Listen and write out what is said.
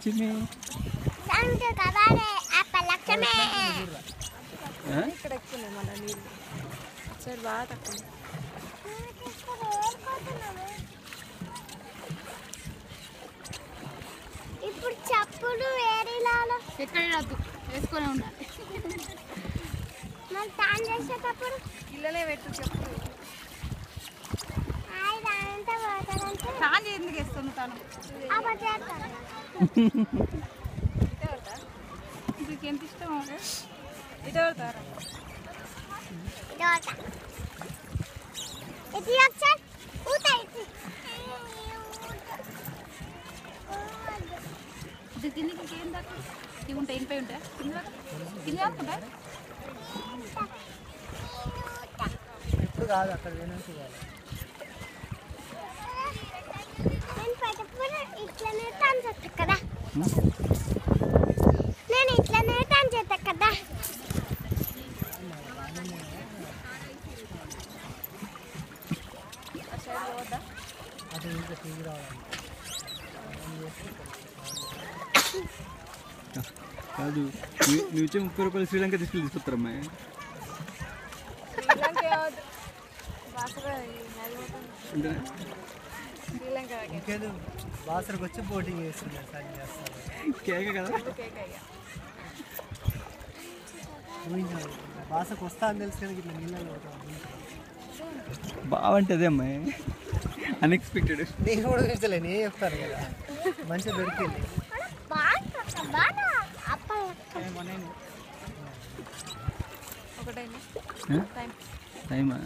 చిన్ని ఇక్కడ ఎక్కువ మన నీళ్ళు సరే బాగా తక్కువ. ఇప్పుడు చెప్పులు వేరేలాలో ఎక్కడ వద్దు వేసుకొని ఉండాలి. మనం తాను చేసేటప్పుడు ఇళ్ళనే పెట్టు చెప్పులు. తాను ఎందుకు వేస్తాను తాను మీకు ఎంత ఇష్టం ఇటు పడతారా ఇది కిందకి ఇంకేం దాకా ఇవి ఉంటాయి ఇంపై ఉంటాయా కింద కింద ఉంటాయి ఎప్పుడు కాదు అక్కడ వేయడానికి ఇట్లనే తాను చేస్తా కదా నేను ఇట్లనే తాను చేస్తా కదా అది ఇంకా తిరిగి రావాలి కాదు నువ్వు ఇచ్చే 30 రూపాయలు శ్రీలంక తీసుకొస్తారమ్మా. శ్రీలంక ఏమవుతుంది బాసరా శ్రీలంక ఇంకేదో బాసరకు వచ్చి బోటింగ్ చేస్తున్నారు సార్ చేస్తారు కేక కదా కేక్ అయ్యా ఊహించాలి బాసకు వస్తా అని తెలుసు కదా ఇట్లా నీళ్ళలో బాగుంటుంది అమ్మాయి అన్ఎక్స్పెక్టెడ్. నేను కూడా ఊహించలే నేను చెప్తాను కదా మంచిగా దొరికింది ఒకటైనా టైమా